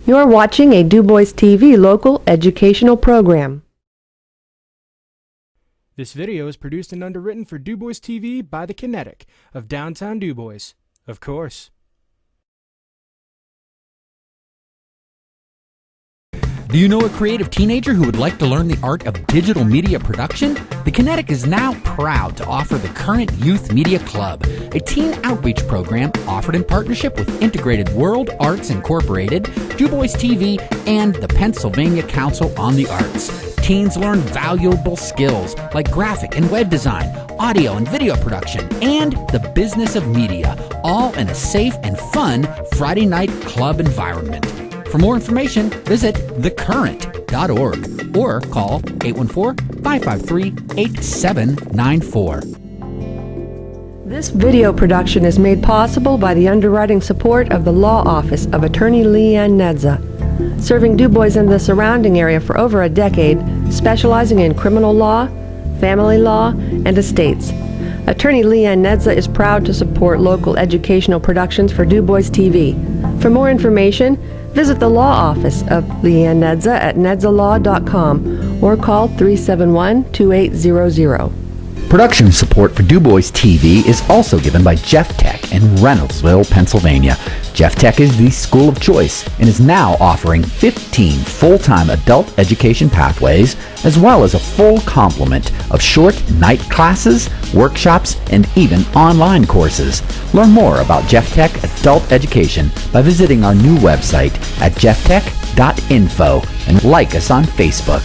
You're watching a DuBois TV local educational program. This video is produced and underwritten for DuBois TV by the Kinetic of downtown DuBois, of course. Do you know a creative teenager who would like to learn the art of digital media production? The Kinetic is now proud to offer the Kurrent Youth Media Club, a teen outreach program offered in partnership with Integrated World Arts Incorporated, DuBois TV, and the Pennsylvania Council on the Arts. Teens learn valuable skills like graphic and web design, audio and video production, and the business of media, all in a safe and fun Friday night club environment. For more information, visit thecurrent.org or call 814-553-8794. This video production is made possible by the underwriting support of the Law Office of Attorney Leanne Nedza, serving DuBois and the surrounding area for over a decade, specializing in criminal law, family law, and estates. Attorney Leanne Nedza is proud to support local educational productions for DuBois TV. For more information, visit the law office of Leanne Nedza at nedzalaw.com or call 371-2800. Production support for DuBois TV is also given by Jeff Tech in Reynoldsville, Pennsylvania. Jeff Tech is the school of choice and is now offering 15 full-time adult education pathways, as well as a full complement of short night classes, workshops, and even online courses. Learn more about Jeff Tech Adult Education by visiting our new website at jefftech.info and like us on Facebook.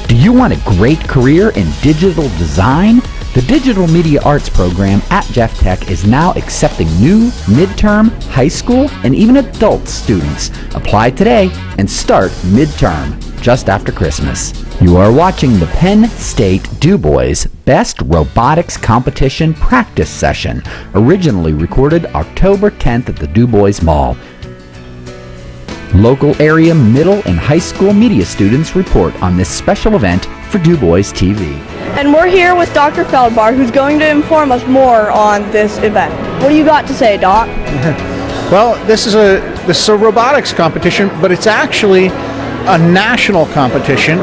Do you want a great career in digital design? The Digital Media Arts program at Jeff Tech is now accepting new, midterm, high school, and even adult students. Apply today and start midterm, just after Christmas. You are watching the Penn State DuBois Best Robotics Competition Practice Session, originally recorded October 10th at the DuBois Mall. Local area middle and high school media students report on this special event for DuBois TV. And we're here with Dr. Feldbar, who's going to inform us more on this event. What do you got to say, Doc? Well, this is a robotics competition, but it's actually a national competition.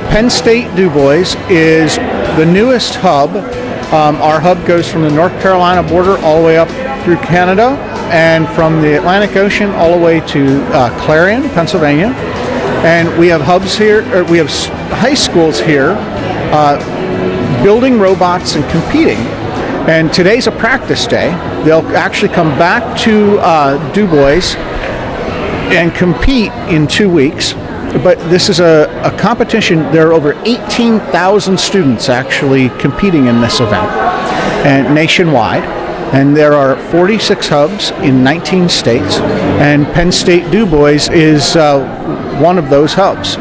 Penn State DuBois is the newest hub. Our hub goes from the North Carolina border all the way up through Canada, and from the Atlantic Ocean all the way to Clarion, Pennsylvania. And we have hubs here, or we have high schools here building robots and competing. And today's a practice day. They'll actually come back to DuBois and compete in 2 weeks. But this is a competition. There are over 18,000 students actually competing in this event, and nationwide. And there are 46 hubs in 19 states, and Penn State DuBois is one of those hubs.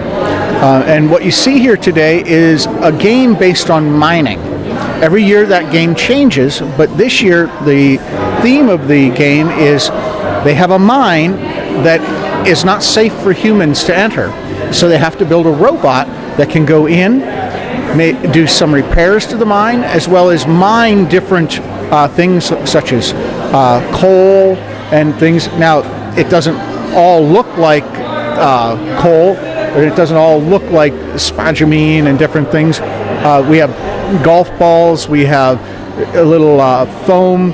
And what you see here today is a game based on mining. Every year that game changes, but this year the theme of the game is they have a mine that is not safe for humans to enter. So they have to build a robot that can go in, do some repairs to the mine, as well as mine different things such as coal and things. Now, it doesn't all look like coal, or it doesn't all look like spodumene and different things. We have golf balls, we have a little foam,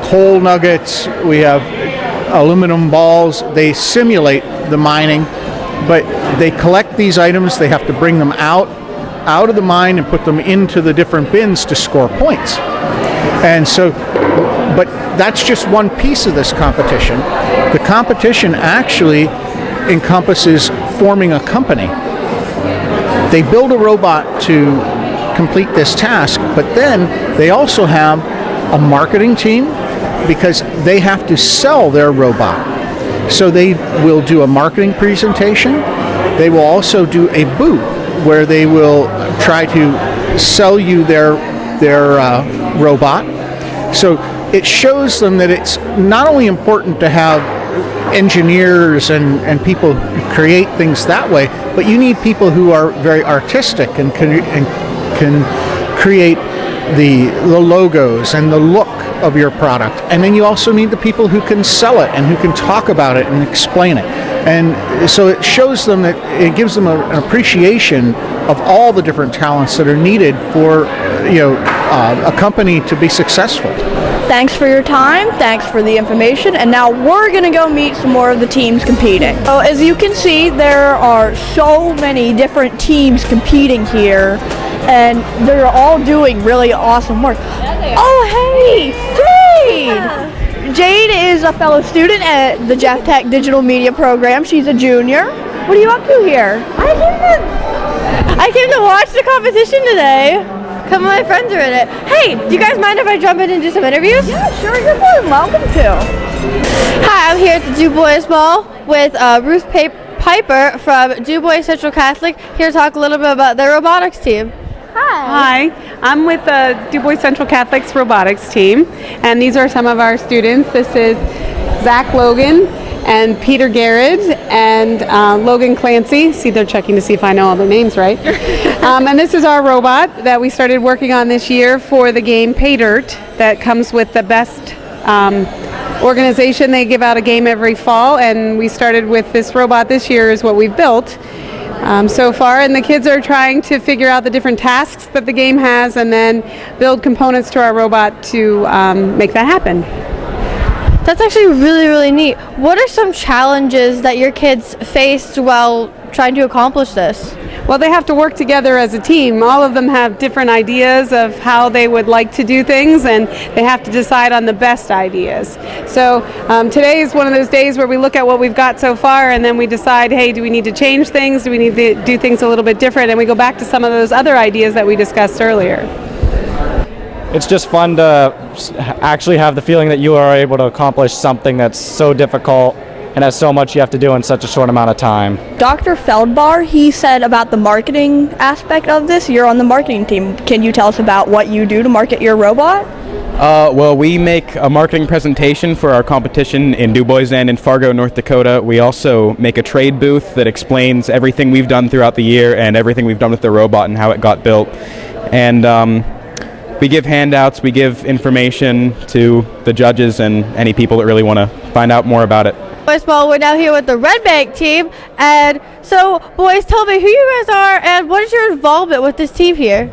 coal nuggets, we have aluminum balls. They simulate the mining, but they collect these items. They have to bring them out of the mine and put them into the different bins to score points. And so, but that's just one piece of this competition. The competition actually encompasses forming a company. They build a robot to complete this task, but then they also have a marketing team because they have to sell their robot. So they will do a marketing presentation. They will also do a booth where they will try to sell you their robot. So it shows them that it's not only important to have engineers and people who create things that way, but you need people who are very artistic and can create the logos and the look of your product. And then you also need the people who can sell it and who can talk about it and explain it. And so it shows them that it gives them an appreciation of all the different talents that are needed for a company to be successful. Thanks for your time, thanks for the information, and now we're going to go meet some more of the teams competing. So as you can see, there are so many different teams competing here, and they're all doing really awesome work. Oh, hey, Jade! Jade is a fellow student at the Jeff Tech Digital Media Program. She's a junior. What are you up to here? I came to watch the competition today. Some of my friends are in it. Hey, do you guys mind if I jump in and do some interviews? Yeah, sure, you're more than welcome to. Hi, I'm here at the DuBois Mall with Ruth Piper from DuBois Central Catholic, here to talk a little bit about their robotics team. Hi, I'm with the DuBois Central Catholic's robotics team, and these are some of our students. This is Zach Logan and Peter Garrett and Logan Clancy. See, they're checking to see if I know all the names right. And this is our robot that we started working on this year for the game Pay Dirt that comes with the best organization. They give out a game every fall, and we started with this robot this year is what we've built so far. And the kids are trying to figure out the different tasks that the game has and then build components to our robot to make that happen. That's actually really, really neat. What are some challenges that your kids faced while trying to accomplish this? Well, they have to work together as a team. All of them have different ideas of how they would like to do things, and they have to decide on the best ideas. So today is one of those days where we look at what we've got so far, and then we decide, hey, do we need to change things? Do we need to do things a little bit different? And we go back to some of those other ideas that we discussed earlier. It's just fun to actually have the feeling that you are able to accomplish something that's so difficult and has so much you have to do in such a short amount of time. Dr. Feldbar, he said about the marketing aspect of this. You're on the marketing team. Can you tell us about what you do to market your robot? Well, we make a marketing presentation for our competition in DuBois and in Fargo, North Dakota. We also make a trade booth that explains everything we've done throughout the year and everything we've done with the robot and how it got built. And we give handouts, we give information to the judges and any people that really want to find out more about it. DuBois Mall, we're now here with the Red Bank team, and so boys, tell me who you guys are and what is your involvement with this team here?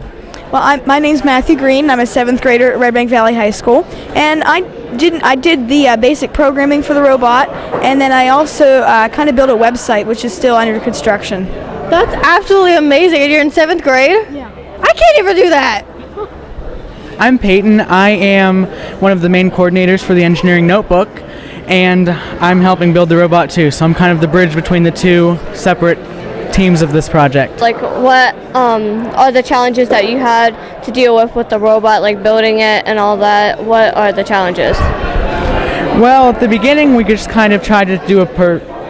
Well, my name's Matthew Green. I'm a 7th grader at Red Bank Valley High School, and I did the basic programming for the robot, and then I also kind of built a website, which is still under construction. That's absolutely amazing, and you're in 7th grade? Yeah. I can't even do that. I'm Peyton. I am one of the main coordinators for the engineering notebook, and I'm helping build the robot too, so I'm kind of the bridge between the two separate teams of this project. Like, what are the challenges that you had to deal with the robot, like building it and all that? What are the challenges? Well, at the beginning we just kind of tried to do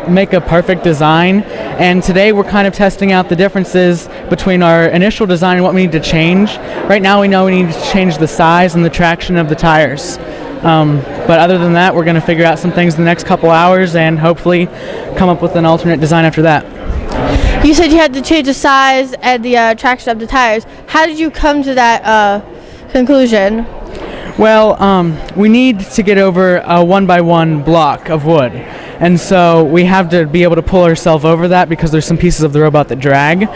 make a perfect design, and today we're kind of testing out the differences between our initial design and what we need to change. Right now we know we need to change the size and the traction of the tires. But other than that, we're going to figure out some things in the next couple hours and hopefully come up with an alternate design after that. You said you had to change the size and the traction of the tires. How did you come to that conclusion? Well, we need to get over a 1x1 block of wood, and so we have to be able to pull ourselves over that because there's some pieces of the robot that drag,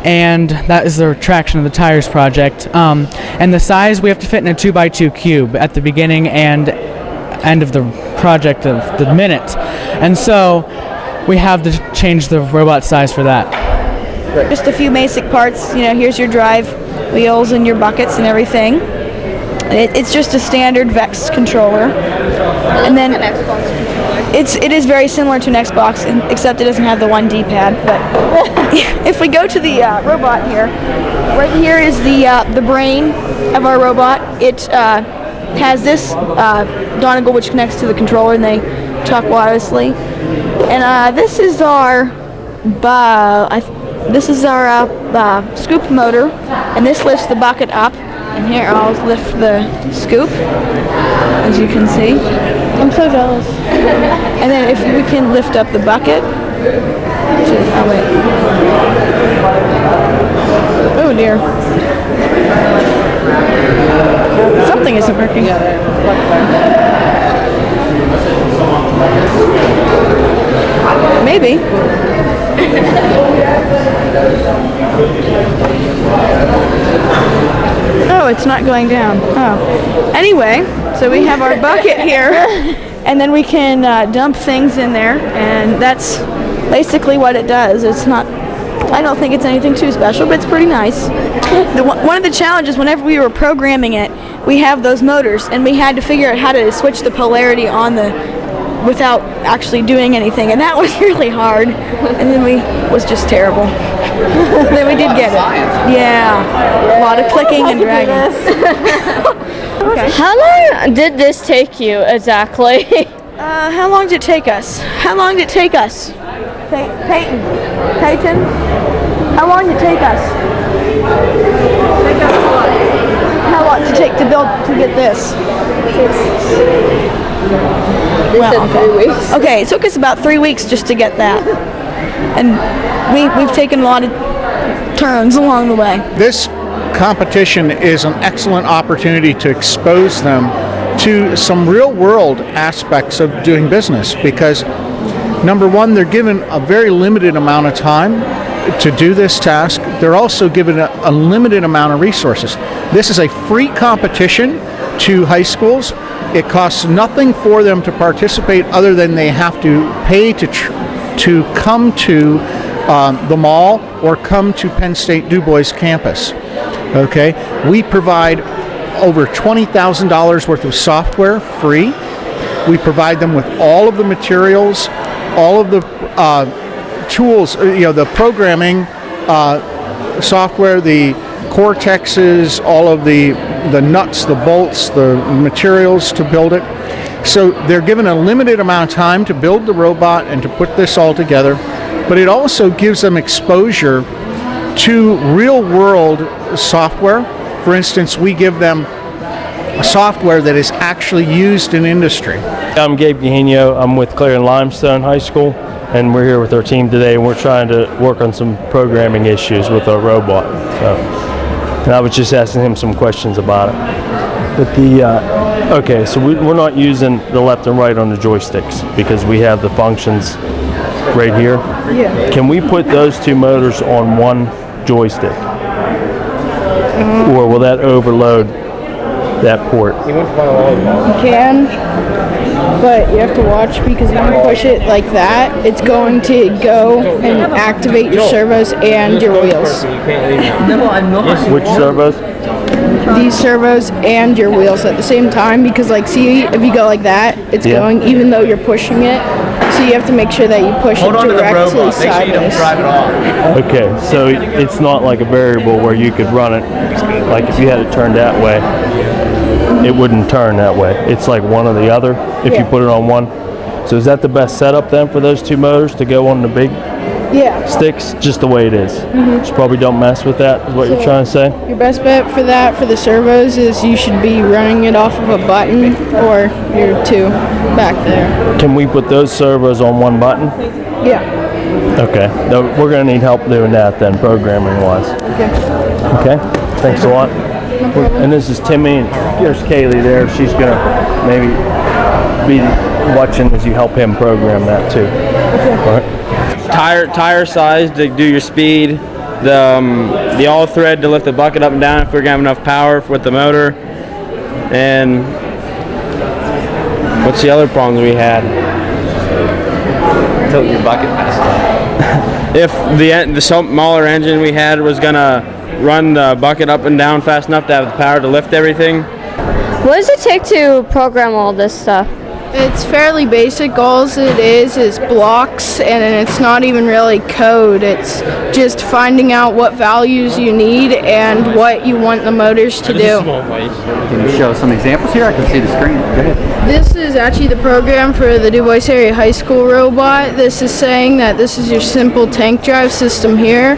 and that is the traction of the tires project. And the size, we have to fit in a 2x2 cube at the beginning and end of the project of the minute, and so we have to change the robot size for that. Just a few basic parts. Here's your drive wheels and your buckets and everything. It's just a standard Vex controller, and then it is very similar to an Xbox, except it doesn't have the one D-pad. But if we go to the robot here, right here is the brain of our robot. It has this dongle which connects to the controller, and they talk wirelessly. And this is our scoop motor, and this lifts the bucket up. And here I'll lift the scoop, as you can see. I'm so jealous. And then if we can lift up the bucket. Oh dear. Something isn't working. Maybe. Oh, it's not going down. Oh. Anyway, so we have our bucket here, and then we can dump things in there, and that's basically what it does. It's not, I don't think it's anything too special, but it's pretty nice. One of the challenges whenever we were programming it, we have those motors, and we had to figure out how to switch the polarity on without actually doing anything, and that was really hard. And then was just terrible. Then we did get it. Yeah, a lot of clicking and dragging. Okay. How long did this take you exactly? How long did it take us? How long did it take us? Peyton, how long did it take us? How long did it take to get this? Well, 3 weeks. Okay, it took us about 3 weeks just to get that, and we've taken a lot of turns along the way. This competition is an excellent opportunity to expose them to some real-world aspects of doing business, because number one, they're given a very limited amount of time to do this task. They're also given a limited amount of resources. This is a free competition to high schools. It costs nothing for them to participate other than they have to pay to come to the mall or come to Penn State DuBois campus. Okay, we provide over $20,000 worth of software free. We provide them with all of the materials, all of the tools, the programming software, the Cortexes, all of the nuts, the bolts, the materials to build it. So they're given a limited amount of time to build the robot and to put this all together, but it also gives them exposure to real-world software. For instance, we give them software that is actually used in industry. I'm Gabe Gahino. I'm with Clarion Limestone High School, and we're here with our team today, and we're trying to work on some programming issues with our robot. And I was just asking him some questions about it. But okay, so we're not using the left and right on the joysticks because we have the functions right here. Yeah. Can we put those two motors on one joystick? Or will that overload that port? You can, but you have to watch, because if you push it like that, it's going to go and activate your servos and your wheels. Which servos? These servos and your wheels at the same time, because see, if you go like that, it's going even though you're pushing it. So you have to make sure that you push it directly sideways. Okay, so it's not like a variable where you could run it, like if you had it turned that way, it wouldn't turn that way. It's like one or the other if you put it on one. So is that the best setup then for those two motors to go on the big sticks, just the way it is? Just probably don't mess with that, is what you're trying to say? Your best bet for that, for the servos, is you should be running it off of a button or your two back there. Can we put those servos on one button? Yeah. Okay, no, we're going to need help doing that then, programming wise. Okay, thanks a lot. And this is Timmy, and there's Kaylee there. She's going to maybe be watching as you help him program that too. All right. Tire size to do your speed, the all thread to lift the bucket up and down if we're gonna have enough power with the motor, and what's the other problems we had? Tilt your bucket fast enough. If the smaller engine we had was gonna run the bucket up and down fast enough to have the power to lift everything. What does it take to program all this stuff? It's fairly basic. All it is blocks, and it's not even really code. It's just finding out what values you need and what you want the motors to do. Can you show some examples here? I can see the screen. Go ahead. This is actually the program for the DuBois Area High School robot. This is saying that this is your simple tank drive system here.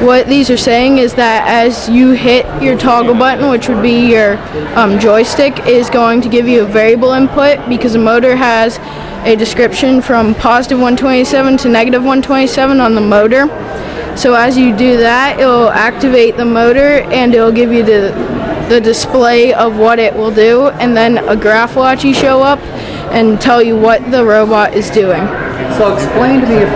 What these are saying is that as you hit your toggle button, which would be your joystick, is going to give you a variable input, because a motor has a description from positive 127 to negative 127 on the motor. So as you do that, it will activate the motor and it will give you the display of what it will do, and then a graph will actually show up and tell you what the robot is doing. So explain to me, if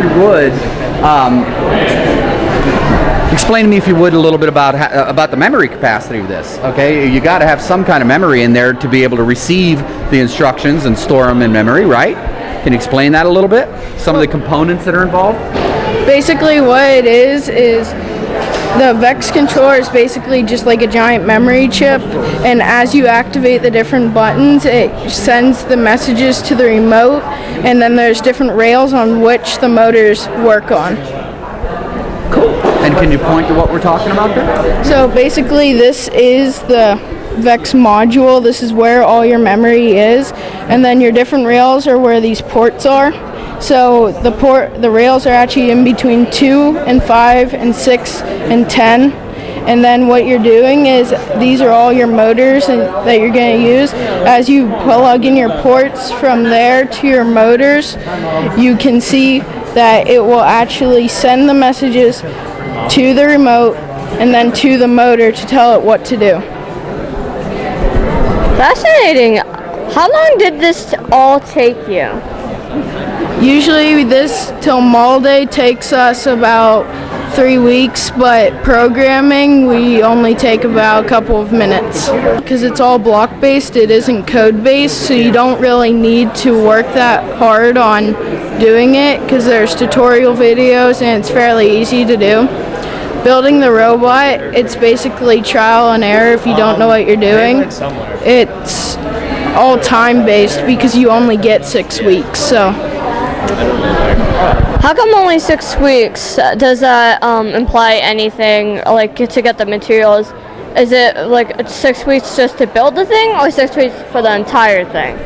you would, a little bit about the memory capacity of this. Okay, you got to have some kind of memory in there to be able to receive the instructions and store them in memory, right? Can you explain that a little bit? Some of the components that are involved? Basically what it is the VEX controller is basically just like a giant memory chip, and as you activate the different buttons, it sends the messages to the remote, and then there's different rails on which the motors work on. Cool. And can you point to what we're talking about there? So basically this is the VEX module. This is where all your memory is, and then your different rails are where these ports are. So the rails are actually in between 2 and 5 and 6 and 10. And then what you're doing is these are all your motors that you're going to use. As you plug in your ports from there to your motors, you can see that it will actually send the messages to the remote and then to the motor to tell it what to do. Fascinating. How long did this all take you? Usually this till mall day takes us about 3 weeks, but programming we only take about a couple of minutes. Because it's all block based, it isn't code based, so you don't really need to work that hard on doing it because there's tutorial videos and it's fairly easy to do. Building the robot, it's basically trial and error if you don't know what you're doing. It's all time based because you only get 6 weeks, so. How come only 6 weeks? Does that imply anything, like to get the materials? Is it like 6 weeks just to build the thing, or 6 weeks for the entire thing?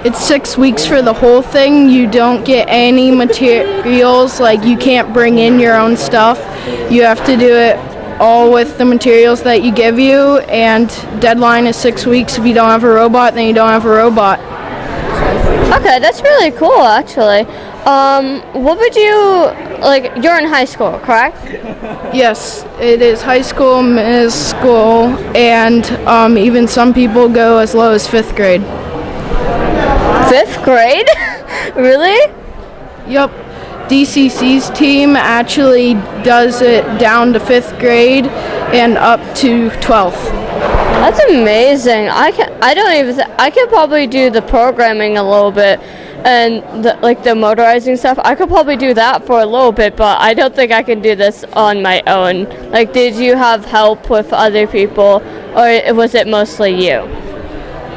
It's 6 weeks for the whole thing. You don't get any materials, like you can't bring in your own stuff. You have to do it all with the materials that you give you, and deadline is 6 weeks. If you don't have a robot, then you don't have a robot. Okay, that's really cool, actually. What would you, like, you're in high school, correct? Yes, it is high school, middle school, and even some people go as low as 5th grade. 5th grade? Really? Yep. DCC's team actually does it down to 5th grade and up to 12th. That's amazing. I could probably do the programming a little bit and the motorizing stuff. I could probably do that for a little bit, but I don't think I can do this on my own. Like, did you have help with other people, or was it mostly you?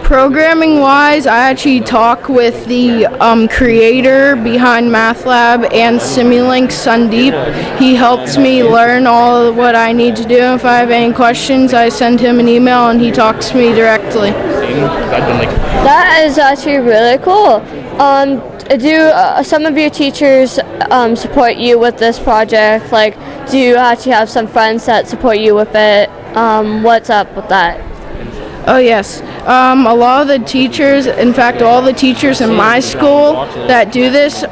Programming wise, I actually talk with the creator behind MathLab and Simulink, Sandeep. He helps me learn all of what I need to do. If I have any questions, I send him an email and he talks to me directly. That is actually really cool. Do some of your teachers support you with this project? Like, do you actually have some friends that support you with it? What's up with that? Oh yes, a lot of the teachers, in fact all the teachers in my school that do this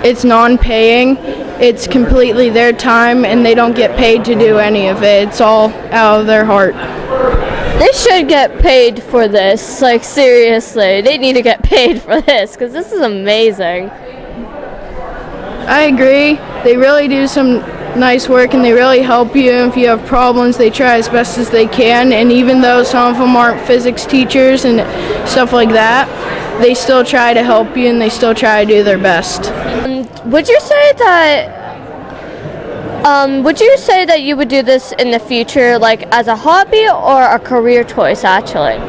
it's non-paying. It's completely their time and they don't get paid to do any of it. It's all out of their heart. They should get paid for this, like seriously. They need to get paid for this because this is amazing. I agree. They really do some nice work and they really help you. If you have problems, they try as best as they can, and even though some of them aren't physics teachers and stuff like that, they still try to help you and they still try to do their best. Would you say that you would do this in the future, like as a hobby or a career choice actually?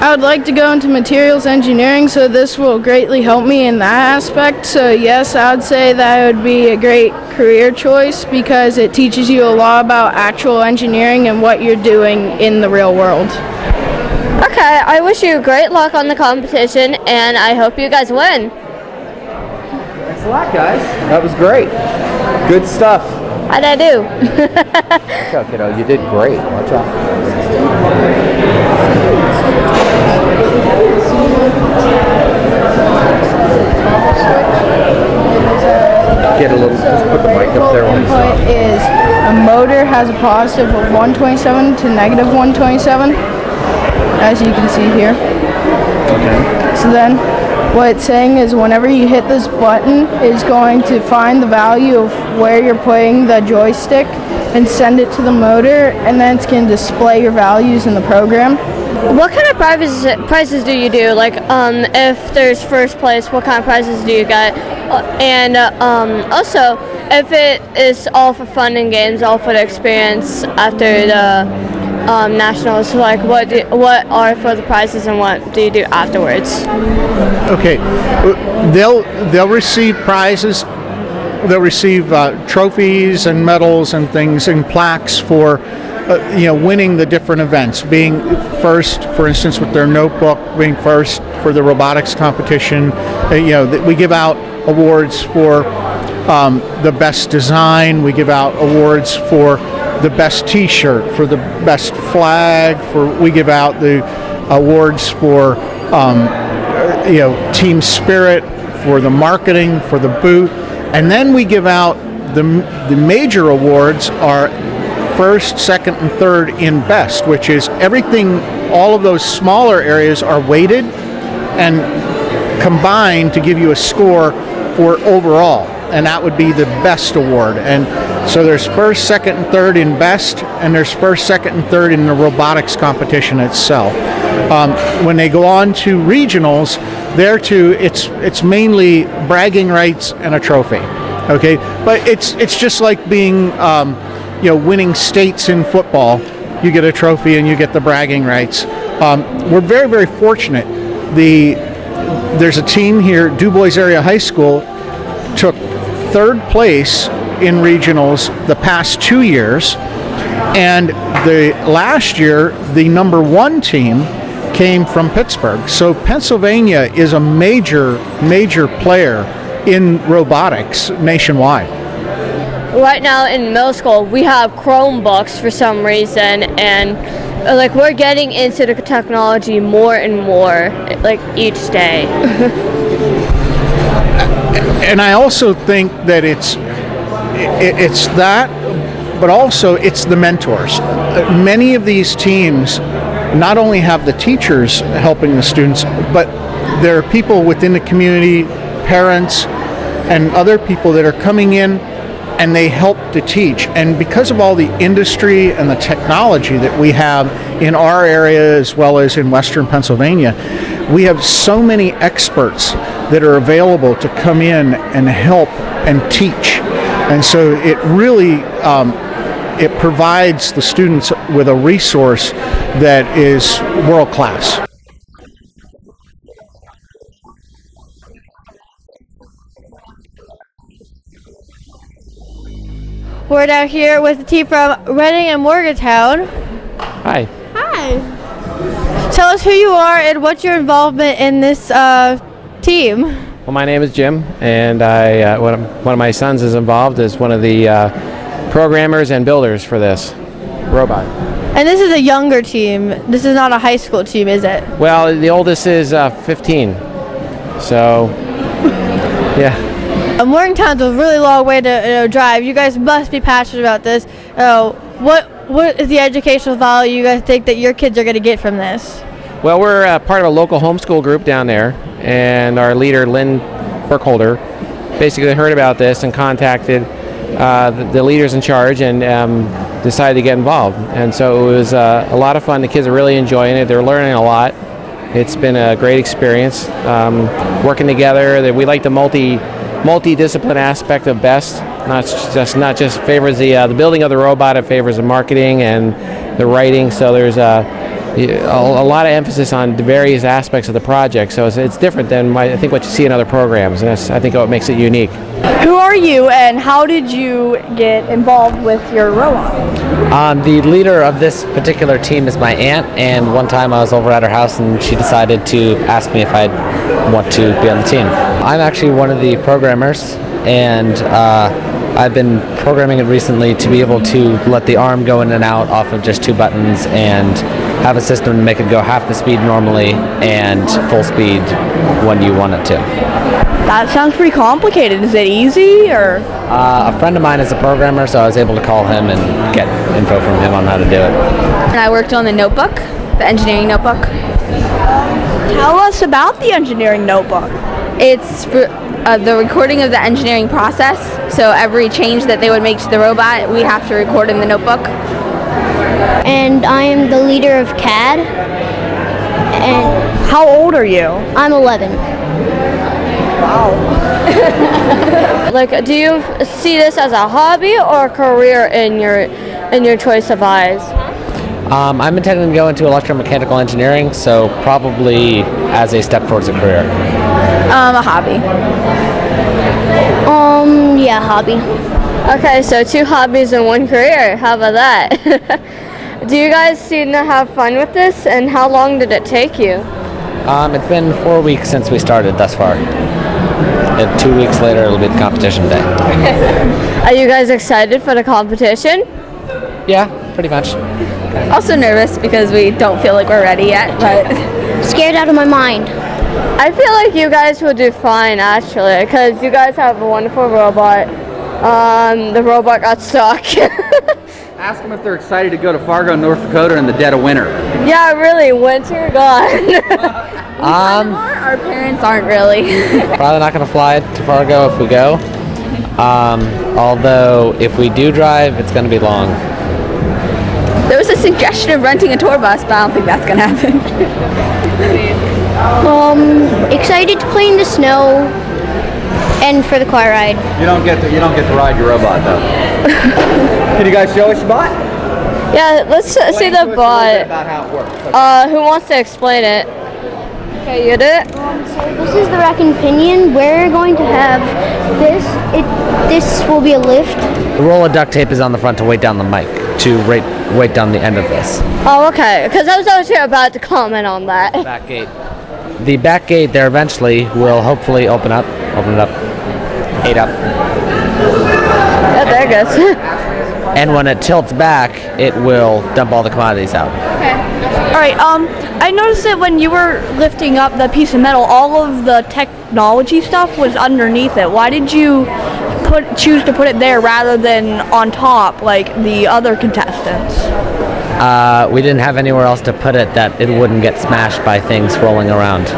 I would like to go into materials engineering, so this will greatly help me in that aspect. So yes, I would say that would be a great career choice because it teaches you a lot about actual engineering and what you're doing in the real world. Okay, I wish you great luck on the competition and I hope you guys win. Thanks a lot, guys. That was great. Good stuff. How'd I do? Watch out, kiddo. You did great. Watch out. Get a little, just put the mic up there when you stop. Is a motor has a positive of 127 to negative 127, as you can see here. Okay. So then What it's saying is whenever you hit this button, it's going to find the value of where you're putting the joystick and send it to the motor, and then it's going to display your values in the program. What kind of prizes do you do? Like, if there's first place, what kind of prizes do you get? And also, if it is all for fun and games, all for the experience after the nationals, like what are for the prizes and what do you do afterwards? Okay, they'll receive prizes. They'll receive trophies and medals and things and plaques for winning the different events, being first, for instance, with their notebook, being first for the robotics competition. We give out awards for the best design. We give out awards for the best T-shirt, for the best flag. We give out the awards for team spirit, for the marketing, for the booth, and then we give out the major awards are first, second, and third in best, which is everything. All of those smaller areas are weighted and combined to give you a score for overall, and that would be the best award. And so there's first, second, and third in best, and there's first, second, and third in the robotics competition itself. When they go on to regionals, there too, it's mainly bragging rights and a trophy. Okay, but it's just like being winning states in football. You get a trophy and you get the bragging rights. We're very, very fortunate. There's a team here, DuBois Area High School, took third place in regionals the past 2 years, and last year the number one team came from Pittsburgh. So Pennsylvania is a major player in robotics nationwide. Right now in middle school, we have Chromebooks for some reason, and like we're getting into the technology more and more, like each day. And I also think that it's that, but also it's the mentors. Many of these teams not only have the teachers helping the students, but there are people within the community, parents, and other people that are coming in, and they help to teach. And because of all the industry and the technology that we have in our area as well as in Western Pennsylvania, we have so many experts that are available to come in and help and teach. And so it really it provides the students with a resource that is world class. We're down here with the team from Reading and Morgantown. Hi. Hi. Tell us who you are and what's your involvement in this team. Well, my name is Jim, and one of my sons is involved as one of the programmers and builders for this robot. And this is a younger team. This is not a high school team, is it? Well, the oldest is 15. So, yeah. Morgantown's a really long way to drive. You guys must be passionate about this. What is the educational value you guys think that your kids are going to get from this? Well, we're part of a local homeschool group down there, and our leader, Lynn Burkholder, basically heard about this and contacted the leaders in charge and decided to get involved. And so it was a lot of fun. The kids are really enjoying it. They're learning a lot. It's been a great experience working together. We like the multi-discipline aspect of BEST. Not just favors the building of the robot. It favors the marketing and the writing. So there's a lot of emphasis on the various aspects of the project. So it's different than I think what you see in other programs, and that's I think what makes it unique. Who are you, and how did you get involved with your robot? The leader of this particular team is my aunt, and one time I was over at her house and she decided to ask me if I'd want to be on the team. I'm actually one of the programmers, and I've been programming it recently to be able to let the arm go in and out off of just 2 buttons and have a system to make it go half the speed normally and full speed when you want it to. That sounds pretty complicated. Is it easy, or? A friend of mine is a programmer, so I was able to call him and get info from him on how to do it. And I worked on the notebook, the engineering notebook. Tell us about the engineering notebook. It's the recording of the engineering process. So every change that they would make to the robot, we have to record in the notebook. And I am the leader of CAD. And how old are you? I'm 11. Like, do you see this as a hobby or a career in your choice of eyes? I'm intending to go into electromechanical engineering, so probably as a step towards a career. A hobby. Yeah, hobby. Okay, so 2 hobbies and 1 career. How about that? Do you guys seem to have fun with this, and how long did it take you? It's been 4 weeks since we started thus far. And 2 weeks later, it'll be the competition day. Are you guys excited for the competition? Yeah, pretty much. Also nervous because we don't feel like we're ready yet, but scared out of my mind. I feel like you guys will do fine, actually, because you guys have a wonderful robot. The robot got stuck. Ask them if they're excited to go to Fargo, North Dakota in the dead of winter. Yeah, really, winter gone. Our parents aren't really. Probably not going to fly to Fargo if we go. Although, if we do drive, it's going to be long. There was a suggestion of renting a tour bus, but I don't think that's going to happen. Excited to play in the snow and for the car ride. You don't get to ride your robot though. Can you guys show us your bot? Yeah, let's see the bot. About how it works. Who wants to explain it? Okay, you do it. So this is the rack and pinion. We're going to have this. This will be a lift. The roll of duct tape is on the front to weight down the mic, to weight down the end of this. Oh, okay, because I was actually about to comment on that. Back gate. The back gate there eventually will hopefully open it up, 8 up. Yeah, there it goes. And when it tilts back, it will dump all the commodities out. All right. I noticed that when you were lifting up the piece of metal, all of the technology stuff was underneath it. Why did you choose to put it there rather than on top like the other contestants? We didn't have anywhere else to put it that it wouldn't get smashed by things rolling around.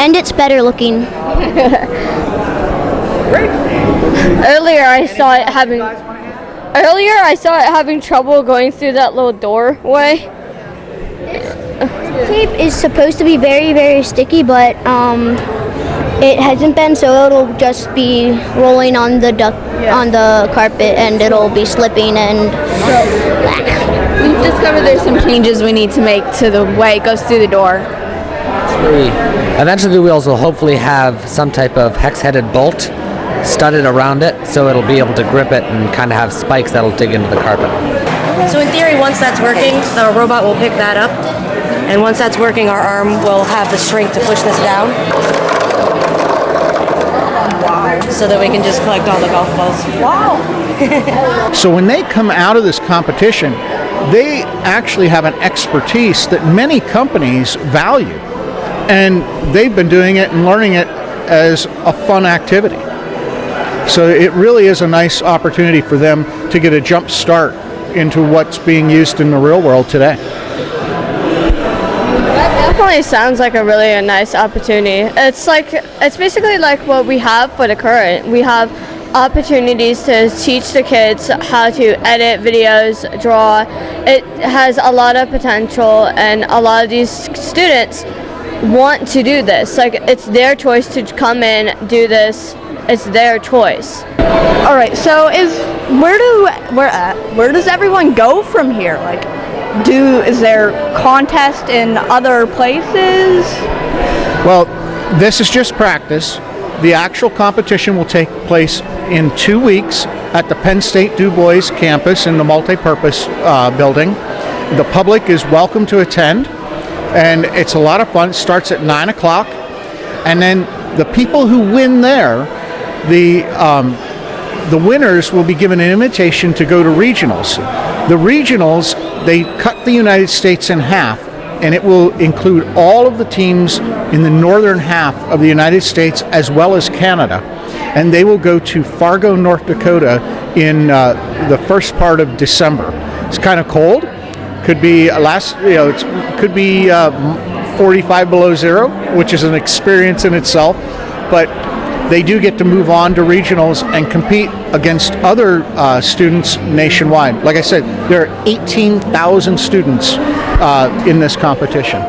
And it's better looking. Earlier I saw it having trouble going through that little doorway. Tape is supposed to be very, very sticky, but it hasn't been, so it'll just be rolling on the on the carpet, and it'll be slipping and. We've discovered there's some changes we need to make to the way it goes through the door. Eventually the wheels will hopefully have some type of hex-headed bolt studded around it, so it'll be able to grip it and kind of have spikes that'll dig into the carpet. So in theory, once that's working, the robot will pick that up, and once that's working, our arm will have the strength to push this down. Wow. So that we can just collect all the golf balls. Wow. So when they come out of this competition, they actually have an expertise that many companies value, and they've been doing it and learning it as a fun activity. So it really is a nice opportunity for them to get a jump start into what's being used in the real world today. That definitely sounds like a really nice opportunity. It's basically like what we have for the Kurrent. We have opportunities to teach the kids how to edit videos, draw. It has a lot of potential, and a lot of these students want to do this. Like, it's their choice to come in, do this. It's their choice. All right. So where does everyone go from here? Like, is there contest in other places? Well, this is just practice. The actual competition will take place in 2 weeks at the Penn State DuBois campus in the multi-purpose building. The public is welcome to attend, and it's a lot of fun. It starts at 9 o'clock, and then the people who win there, the winners will be given an invitation to go to regionals. The regionals, they cut the United States in half, and it will include all of the teams in the northern half of the United States as well as Canada, and they will go to Fargo, North Dakota in the first part of December. It's kind of cold. Could be 45 below zero, which is an experience in itself. But they do get to move on to regionals and compete against other students nationwide. Like I said, there are 18,000 students in this competition.